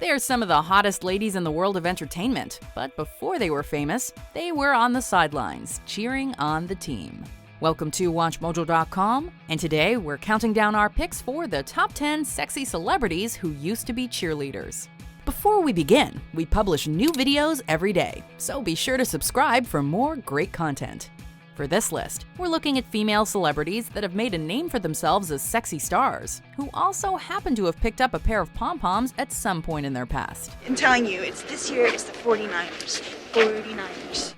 They're some of the hottest ladies in the world of entertainment, but before they were famous, they were on the sidelines, cheering on the team. Welcome to WatchMojo.com, and today we're counting down our picks for the top 10 sexy celebrities who used to be cheerleaders. Before we begin, we publish new videos every day, so be sure to subscribe for more great content. For this list, we're looking at female celebrities that have made a name for themselves as sexy stars, who also happen to have picked up a pair of pom-poms at some point in their past. I'm telling you, this year it's the 49ers. 49ers.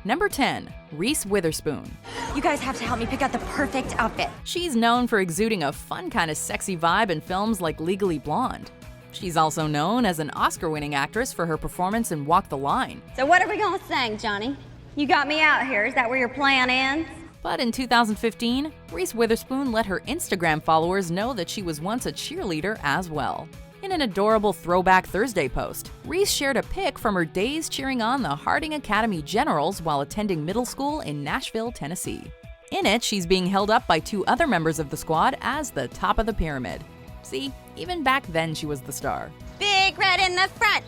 Number 10. Reese Witherspoon. You guys have to help me pick out the perfect outfit. She's known for exuding a fun kind of sexy vibe in films like Legally Blonde. She's also known as an Oscar-winning actress for her performance in Walk the Line. So what are we gonna sing, Johnny? You got me out here. Is that where your plan ends? But in 2015, Reese Witherspoon let her Instagram followers know that she was once a cheerleader as well. In an adorable Throwback Thursday post, Reese shared a pic from her days cheering on the Harding Academy Generals while attending middle school in Nashville, Tennessee. In it, she's being held up by two other members of the squad as the top of the pyramid. See, even back then she was the star. Big red in the front.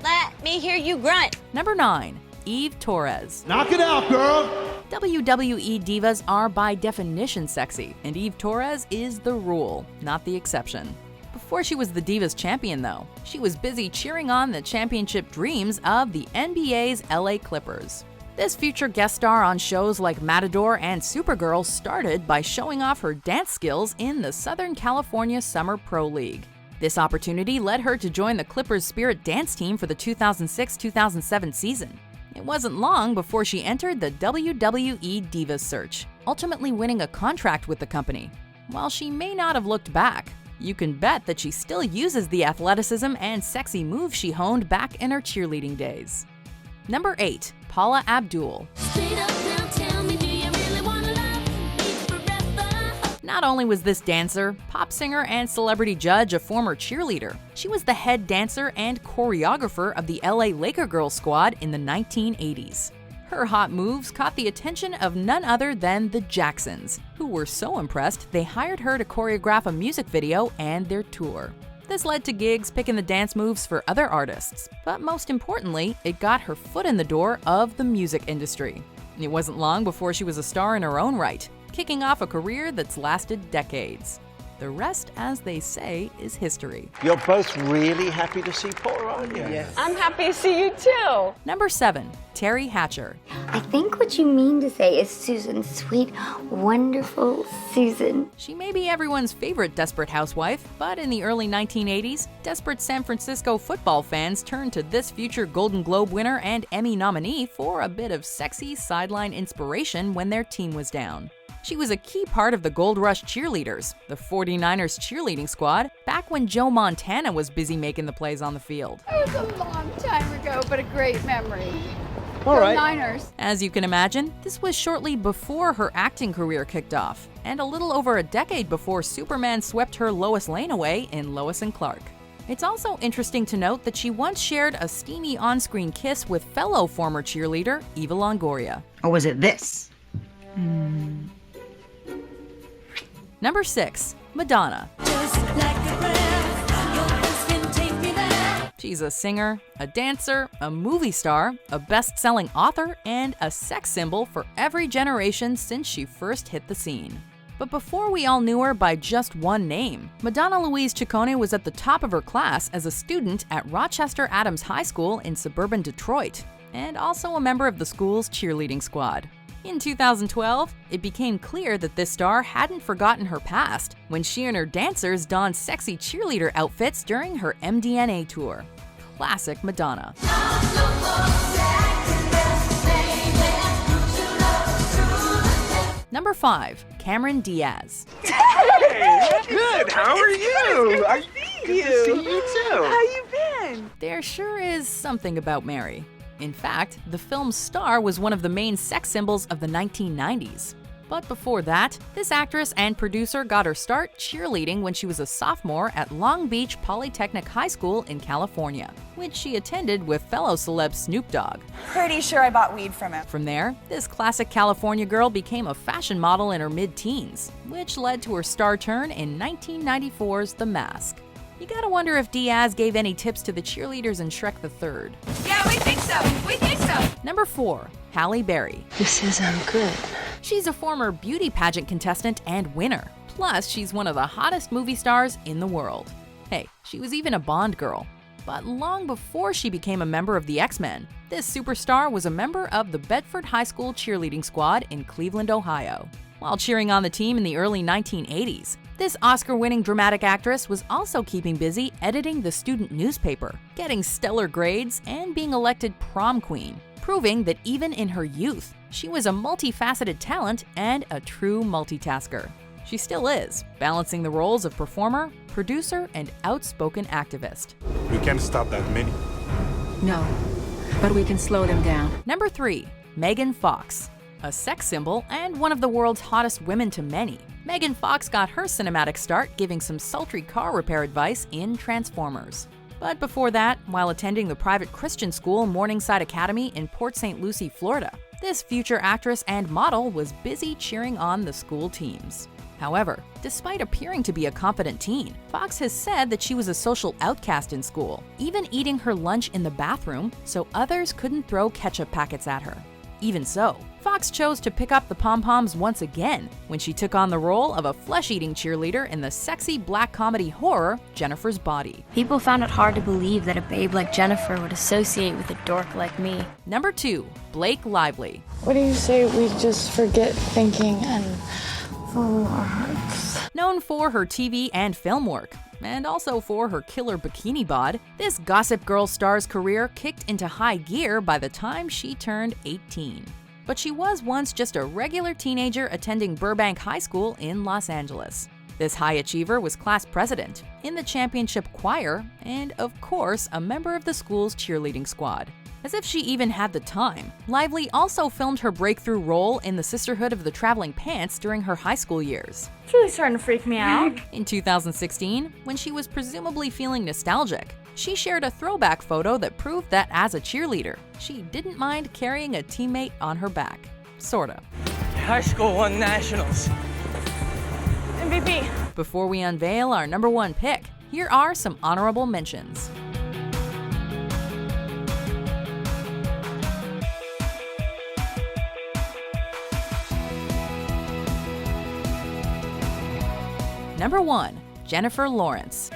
Let me hear you grunt. Number 9. Eve Torres. Knock it out, girl! WWE divas are by definition sexy, and Eve Torres is the rule, not the exception. Before she was the Divas champion, though, she was busy cheering on the championship dreams of the NBA's LA Clippers. This future guest star on shows like Matador and Supergirl started by showing off her dance skills in the Southern California Summer Pro League. This opportunity led her to join the Clippers' Spirit Dance team for the 2006-2007 season. It wasn't long before she entered the WWE Divas search, ultimately winning a contract with the company. While she may not have looked back, you can bet that she still uses the athleticism and sexy moves she honed back in her cheerleading days. Number 8. Paula Abdul. Not only was this dancer, pop singer, and celebrity judge a former cheerleader, she was the head dancer and choreographer of the LA Laker Girls squad in the 1980s. Her hot moves caught the attention of none other than the Jacksons, who were so impressed they hired her to choreograph a music video and their tour. This led to gigs picking the dance moves for other artists, but most importantly, it got her foot in the door of the music industry. It wasn't long before she was a star in her own right, kicking off a career that's lasted decades. The rest, as they say, is history. You're both really happy to see Paula, aren't you? Yes. I'm happy to see you too. Number 7. Teri Hatcher. I think what you mean to say is Susan, sweet, wonderful Susan. She may be everyone's favorite desperate housewife, but in the early 1980s, desperate San Francisco football fans turned to this future Golden Globe winner and Emmy nominee for a bit of sexy sideline inspiration when their team was down. She was a key part of the Gold Rush Cheerleaders, the 49ers cheerleading squad, back when Joe Montana was busy making the plays on the field. It was a long time ago, but a great memory. All right. Niners. As you can imagine, this was shortly before her acting career kicked off, and a little over a decade before Superman swept her Lois Lane away in Lois and Clark. It's also interesting to note that she once shared a steamy on-screen kiss with fellow former cheerleader Eva Longoria. Or was it this? Number 6. Madonna. She's a singer, a dancer, a movie star, a best-selling author, and a sex symbol for every generation since she first hit the scene. But before we all knew her by just one name, Madonna Louise Ciccone was at the top of her class as a student at Rochester Adams High School in suburban Detroit, and also a member of the school's cheerleading squad. In 2012, it became clear that this star hadn't forgotten her past when she and her dancers donned sexy cheerleader outfits during her MDNA tour. Classic Madonna. Number 5. Cameron Diaz. Hey, good. How are you? I see you. Good to see you too. How you been? There sure is something about Mary. In fact, the film's star was one of the main sex symbols of the 1990s. But before that, this actress and producer got her start cheerleading when she was a sophomore at Long Beach Polytechnic High School in California, which she attended with fellow celeb Snoop Dogg. Pretty sure I bought weed from him. From there, this classic California girl became a fashion model in her mid-teens, which led to her star turn in 1994's The Mask. You gotta wonder if Diaz gave any tips to the cheerleaders in Shrek the Third. Yeah, we think so. We think so. Number 4. Halle Berry. This says I'm good. She's a former beauty pageant contestant and winner. Plus, she's one of the hottest movie stars in the world. Hey, she was even a Bond girl. But long before she became a member of the X-Men, this superstar was a member of the Bedford High School cheerleading squad in Cleveland, Ohio. While cheering on the team in the early 1980s, this Oscar-winning dramatic actress was also keeping busy editing the student newspaper, getting stellar grades, and being elected prom queen, proving that even in her youth, she was a multifaceted talent and a true multitasker. She still is, balancing the roles of performer, producer, and outspoken activist. We can't stop that many. No, but we can slow them down. Number 3. Megan Fox. A sex symbol and one of the world's hottest women to many, Megan Fox got her cinematic start giving some sultry car repair advice in Transformers. But before that, while attending the private Christian school Morningside Academy in Port St. Lucie, Florida, this future actress and model was busy cheering on the school teams. However, despite appearing to be a confident teen, Fox has said that she was a social outcast in school, even eating her lunch in the bathroom so others couldn't throw ketchup packets at her. Even so, Fox chose to pick up the pom-poms once again when she took on the role of a flesh-eating cheerleader in the sexy black comedy horror Jennifer's Body. People found it hard to believe that a babe like Jennifer would associate with a dork like me. Number 2. Blake Lively. What do you say we just forget thinking and follow our hearts? Known for her TV and film work, and also for her killer bikini bod, this Gossip Girl star's career kicked into high gear by the time she turned 18. But she was once just a regular teenager attending Burbank High School in Los Angeles. This high achiever was class president, in the championship choir, and of course, a member of the school's cheerleading squad. As if she even had the time, Lively also filmed her breakthrough role in the Sisterhood of the Traveling Pants during her high school years. It's really starting to freak me out. In 2016, when she was presumably feeling nostalgic, she shared a throwback photo that proved that as a cheerleader, she didn't mind carrying a teammate on her back. Sorta. High school won nationals. MVP. Before we unveil our number 1 pick, here are some honorable mentions. Number 1. Jennifer Lawrence.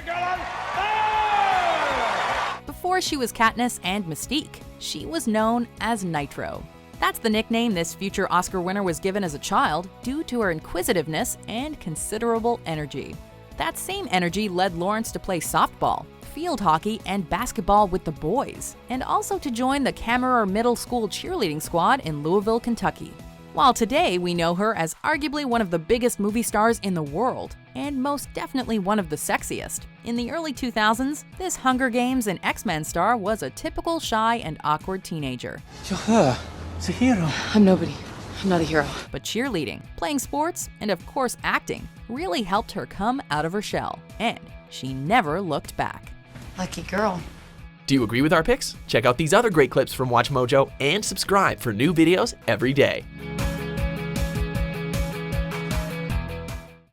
Before she was Katniss and Mystique, she was known as Nitro. That's the nickname this future Oscar winner was given as a child due to her inquisitiveness and considerable energy. That same energy led Lawrence to play softball, field hockey, and basketball with the boys, and also to join the Kammerer Middle School cheerleading squad in Louisville, Kentucky. While today we know her as arguably one of the biggest movie stars in the world, and most definitely one of the sexiest, in the early 2000s, this Hunger Games and X-Men star was a typical shy and awkward teenager. It's a hero. I'm nobody. I'm not a hero. But cheerleading, playing sports, and of course acting really helped her come out of her shell, and she never looked back. Lucky girl. Do you agree with our picks? Check out these other great clips from WatchMojo and subscribe for new videos every day.